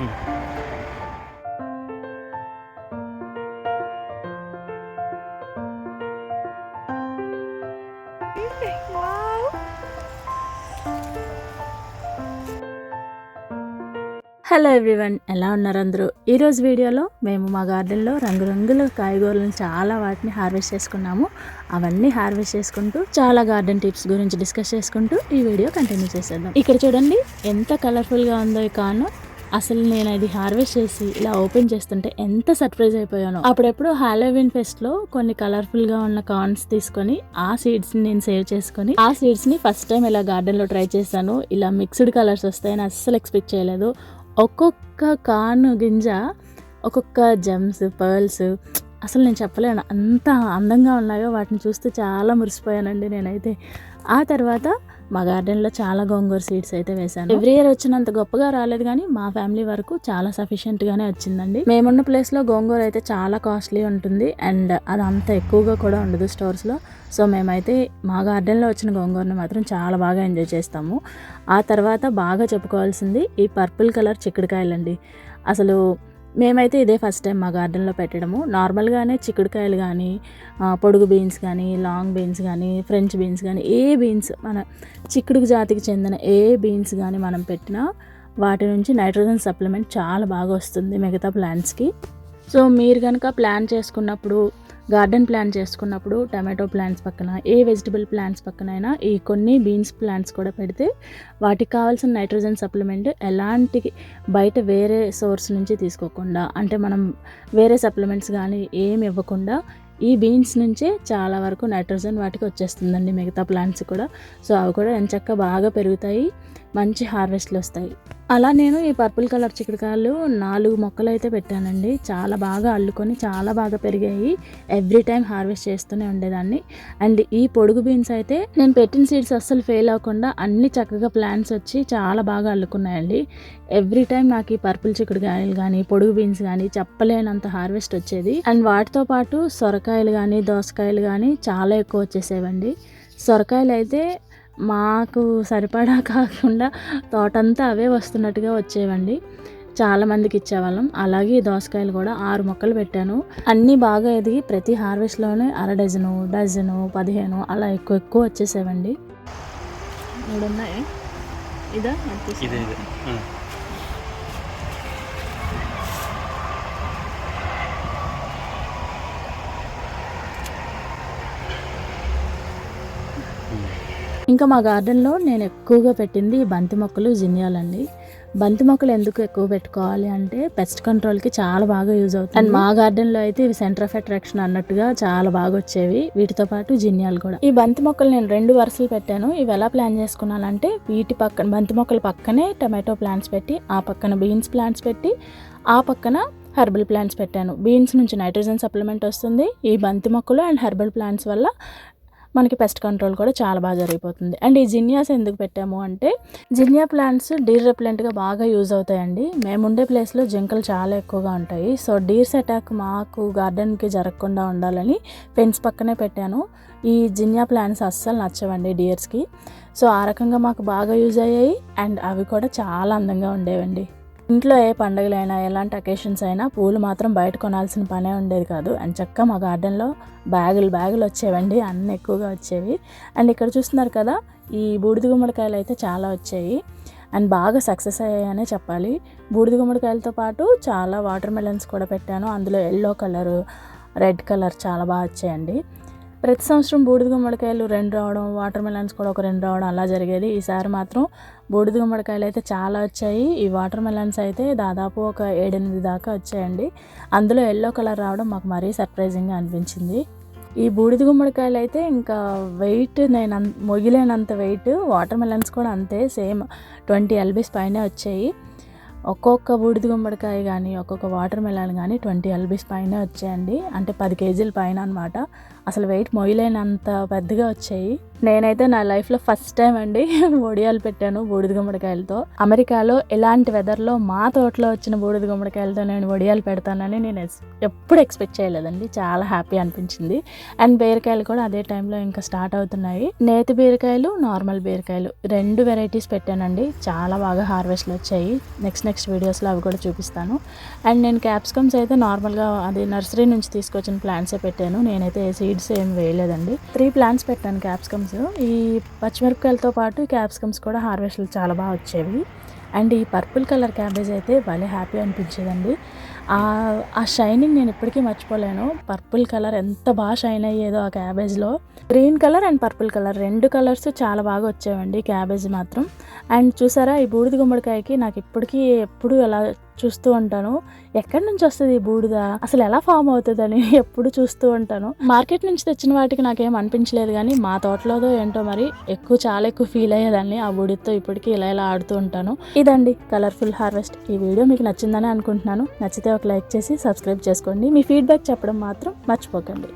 Hello everyone, ఎలా ఉన్నారు అందరూ? ఈరోజు వీడియోలో మేము మా గార్డెన్లో రంగురంగుల కాయగూరలను చాలా వాటిని హార్వెస్ట్ చేసుకున్నాము. అవన్నీ హార్వెస్ట్ చేసుకుంటూ చాలా గార్డెన్ టిప్స్ గురించి డిస్కస్ చేసుకుంటూ ఈ వీడియో కంటిన్యూ చేసేద్దాం. ఇక్కడ చూడండి ఎంత కలర్ఫుల్గా ఉందో ఈ కార్న్. అసలు నేను అది హార్వెస్ట్ చేసి ఇలా ఓపెన్ చేస్తుంటే ఎంత సర్ప్రైజ్ అయిపోయానో. అప్పుడెప్పుడు హాలోవిన్ ఫెస్ట్లో కొన్ని కలర్ఫుల్గా ఉన్న కార్న్స్ తీసుకొని ఆ సీడ్స్ని నేను సేవ్ చేసుకొని ఆ సీడ్స్ని ఫస్ట్ టైం ఇలా గార్డెన్లో ట్రై చేశాను. ఇలా మిక్స్డ్ కలర్స్ వస్తాయని అస్సలు ఎక్స్పెక్ట్ చేయలేదు. ఒక్కొక్క కార్న్ గింజ ఒక్కొక్క జెమ్స్, పర్ల్స్, అసలు నేను చెప్పలేను అంత అందంగా ఉన్నాయో. వాటిని చూస్తే చాలా మురిసిపోయానండి నేనైతే. ఆ తర్వాత మా గార్డెన్లో చాలా గోంగూర సీడ్స్ అయితే వేశాను. ఎవ్రీ ఇయర్ వచ్చినంత గొప్పగా రాలేదు, కానీ మా ఫ్యామిలీ వరకు చాలా సఫిషియెంట్గానే వచ్చిందండి. మేమున్న ప్లేస్లో గోంగూర అయితే చాలా కాస్ట్లీ ఉంటుంది అండ్ అది అంత ఎక్కువగా కూడా ఉండదు స్టోర్స్లో. సో మేమైతే మా గార్డెన్లో వచ్చిన గోంగూరని మాత్రం చాలా బాగా ఎంజాయ్ చేస్తాము. ఆ తర్వాత బాగా చెప్పుకోవాల్సింది ఈ పర్పుల్ కలర్ చిక్కుడుకాయలండి. అసలు మేమైతే ఇదే ఫస్ట్ టైం మా గార్డెన్లో పెట్టడము. నార్మల్గానే చిక్కుడుకాయలు కానీ, పొడుగు బీన్స్ కానీ, లాంగ్ బీన్స్ కానీ, ఫ్రెంచ్ బీన్స్ కానీ, ఏ బీన్స్ మన చిక్కుడు జాతికి చెందిన ఏ బీన్స్ కానీ మనం పెట్టినా వాటి నుంచి నైట్రోజన్ సప్లిమెంట్ చాలా బాగా వస్తుంది మిగతా ప్లాంట్స్కి. సో మీరు కనుక ప్లాన్ చేసుకున్నప్పుడు, గార్డెన్ ప్లాన్ చేసుకున్నప్పుడు టమాటో ప్లాంట్స్ పక్కన, ఏ వెజిటబుల్ ప్లాంట్స్ పక్కనైనా ఈ కొన్ని బీన్స్ ప్లాంట్స్ కూడా పెడితే వాటికి కావాల్సిన నైట్రోజన్ సప్లిమెంట్ ఎలాంటి బయట వేరే సోర్స్ నుంచి తీసుకోకుండా, అంటే మనం వేరే సప్లిమెంట్స్ కానీ ఏమి ఇవ్వకుండా ఈ బీన్స్ నుంచే చాలా వరకు నైట్రోజన్ వాటికి వచ్చేస్తుందండి మిగతా ప్లాంట్స్ కూడా. సో అవి కూడా ఎంచక్కా బాగా పెరుగుతాయి, మంచి హార్వెస్ట్లు వస్తాయి. అలా నేను ఈ పర్పుల్ కలర్ చిక్కుడుకాయలు 4 మొక్కలు అయితే పెట్టానండి. చాలా బాగా అల్లుకొని చాలా బాగా పెరిగాయి. ఎవ్రీ టైం హార్వెస్ట్ చేస్తూనే ఉండేదాన్ని. అండ్ ఈ పొడుగు బీన్స్ అయితే నేను పెట్టిన సీడ్స్ అస్సలు ఫెయిల్ అవ్వకుండా అన్ని చక్కగా ప్లాంట్స్ వచ్చి చాలా బాగా అల్లుకున్నాయండి. ఎవ్రీ టైం నాకు ఈ పర్పుల్ చిక్కుడుకాయలు కానీ, పొడుగు బీన్స్ కానీ చెప్పలేనంత హార్వెస్ట్ వచ్చేది. అండ్ వాటితో పాటు సొరకాయలు కానీ, దోసకాయలు కానీ చాలా ఎక్కువ వచ్చేసేవండి. సొరకాయలు అయితే మాకు సరిపడా కాకుండా తోటంతా అవే వస్తున్నట్టుగా వచ్చేవండి. చాలామందికి ఇచ్చేవాళ్ళం. అలాగే దోసకాయలు కూడా 6 మొక్కలు పెట్టాను. అన్నీ బాగా ఎదిగి ప్రతి హార్వెస్ట్లోనే డజను 15 అలా ఎక్కువ వచ్చేసేవండి. 3 ఉన్నాయి. ఇదా ఇంకా మా గార్డెన్లో నేను ఎక్కువగా పెట్టింది బంతి మొక్కలు, జినియాలండి. బంతి మొక్కలు ఎందుకు ఎక్కువ పెట్టుకోవాలి అంటే పెస్ట్ కంట్రోల్కి చాలా బాగా యూజ్ అవుతుంది. అండ్ మా గార్డెన్లో అయితే ఇవి సెంటర్ ఆఫ్ అట్రాక్షన్ అన్నట్టుగా చాలా బాగా వచ్చేవి. వీటితో పాటు జినియాలు కూడా. ఈ బంతి మొక్కలు నేను 2 వరుసలు పెట్టాను. ఇవి ఎలా ప్లాన్ చేసుకున్నానంటే వీటి పక్కన బంతి మొక్కల పక్కనే టమాటో ప్లాంట్స్ పెట్టి, ఆ పక్కన బీన్స్ ప్లాంట్స్ పెట్టి, ఆ పక్కన హెర్బల్ ప్లాంట్స్ పెట్టాను. బీన్స్ నుంచి నైట్రోజన్ సప్లిమెంట్ వస్తుంది. ఈ బంతి మొక్కలు అండ్ హెర్బల్ ప్లాంట్స్ వల్ల మనకి పెస్ట్ కంట్రోల్ కూడా చాలా బాగా జరిగిపోతుంది. అండ్ ఈ జినియాస్ ఎందుకు పెట్టాము అంటే జినియా ప్లాంట్స్ డీర్ రెప్లెంట్గా బాగా యూజ్ అవుతాయండి. మేముండే ప్లేస్లో జింకలు చాలా ఎక్కువగా ఉంటాయి. సో డీర్స్ అటాక్ మాకు గార్డెన్కి జరగకుండా ఉండాలని ఫెన్స్ పక్కనే పెట్టాను. ఈ జినియా ప్లాంట్స్ అస్సలు నచ్చవండి డీర్స్కి. సో ఆ రకంగా మాకు బాగా యూజ్ అయ్యాయి అండ్ అవి కూడా చాలా అందంగా ఉండేవండి. ఇంట్లో ఏ పండుగలైనా, ఎలాంటి అకేషన్స్ అయినా పూలు మాత్రం బయట కొనాల్సిన పనే ఉండేది కాదు. అండ్ చక్కగా మా గార్డెన్లో బ్యాగులు వచ్చేవండి, అన్నీ ఎక్కువగా వచ్చేవి. అండ్ ఇక్కడ చూస్తున్నారు కదా, ఈ బూడిద గుమ్మడికాయలు అయితే చాలా వచ్చాయి అండ్ బాగా సక్సెస్ అయ్యాయనే చెప్పాలి. బూడిద గుమ్మడికాయలతో పాటు చాలా వాటర్ మెలన్స్ కూడా పెట్టాను. అందులో ఎల్లో కలరు, రెడ్ కలర్ చాలా బాగా వచ్చాయండి. ప్రతి సంవత్సరం బూడిద గుమ్మడికాయలు 2 రావడం, వాటర్ మెలన్స్ కూడా ఒక 2 రావడం అలా జరిగేది. ఈసారి మాత్రం బూడిద గుమ్మడికాయలు అయితే చాలా వచ్చాయి. ఈ వాటర్ మెలన్స్ అయితే దాదాపు ఒక 7-8 దాకా వచ్చాయండి. అందులో ఎల్లో కలర్ రావడం మాకు మరీ సర్ప్రైజింగ్గా అనిపించింది. ఈ బూడిద గుమ్మడికాయలు అయితే ఇంకా వెయిట్ నేను మొగిలేనంత వెయిట్, వాటర్ మెలన్స్ కూడా అంతే, సేమ్ 20 LBs పైనే వచ్చాయి. ఒక్కొక్క బూడిద గుమ్మడికాయ కానీ, ఒక్కొక్క వాటర్ మెలన్ కానీ 20 LBs పైనే వచ్చాయండి. అంటే 10 కేజీల పైన అనమాట. అసలు వెయిట్ మొయ్యలేనంత పెద్దగా వచ్చాయి. నేనైతే నా లైఫ్లో ఫస్ట్ టైం అండి వడియాలు పెట్టాను బూడిద గుమ్మడికాయలతో. అమెరికాలో ఇలాంటి వెదర్లో మా తోటలో వచ్చిన బూడిద గుమ్మడికాయలతో నేను వడియాలు పెడతానని నేను ఎప్పుడు ఎక్స్పెక్ట్ చేయలేదండి. చాలా హ్యాపీ అనిపించింది. అండ్ బీరకాయలు కూడా అదే టైంలో ఇంకా స్టార్ట్ అవుతున్నాయి. నేతి బీరకాయలు, నార్మల్ బీరకాయలు 2 వెరైటీస్ పెట్టానండి. చాలా బాగా హార్వెస్ట్లు వచ్చాయి. నెక్స్ట్ వీడియోస్లో అవి కూడా చూపిస్తాను. అండ్ నేను క్యాప్సికమ్స్ అయితే నార్మల్గా అది నర్సరీ నుంచి తీసుకొచ్చిన ప్లాంట్సే పెట్టాను. నేనైతే సీడ్స్ ఏం వేయలేదండి. 3 ప్లాంట్స్ పెట్టాను క్యాప్సికమ్స్. ఈ పచ్చిమిరపకాయలతో పాటు క్యాప్సికమ్స్ కూడా హార్వెస్ట్లు చాలా బాగా వచ్చేవి. అండ్ ఈ పర్పుల్ కలర్ క్యాబేజ్ అయితే భలే హ్యాపీ అనిపించేదండి. ఆ షైనింగ్ నేను ఎప్పటికీ మర్చిపోలేను. పర్పుల్ కలర్ ఎంత బాగా షైన్ అయ్యేదో ఆ క్యాబేజ్లో. Green colour and purple colour 2 colours చాలా బాగా వచ్చేవండి క్యాబేజ్ మాత్రం. అండ్ చూసారా ఈ బూడిద గుమ్మడికాయకి నాకు ఇప్పటికీ ఎప్పుడు ఎలా చూస్తూ ఉంటాను, ఎక్కడి నుంచి వస్తుంది ఈ బూడిద, అసలు ఎలా ఫామ్ అవుతుందని ఎప్పుడు చూస్తూ ఉంటాను. మార్కెట్ నుంచి తెచ్చిన వాటికి నాకేం అనిపించలేదు, కానీ మా తోటలోదో ఏంటో మరి చాలా ఎక్కువ ఫీల్ అయ్యేదాన్ని ఆ బూడిదతో. ఇప్పటికీ ఇలా ఆడుతూ ఉంటాను. ఇదండి కలర్ఫుల్ హార్వెస్ట్. ఈ వీడియో మీకు నచ్చిందని అనుకుంటున్నాను. నచ్చితే ఒక లైక్ చేసి సబ్స్క్రైబ్ చేసుకోండి. మీ ఫీడ్బ్యాక్ చెప్పడం మాత్రం మర్చిపోకండి.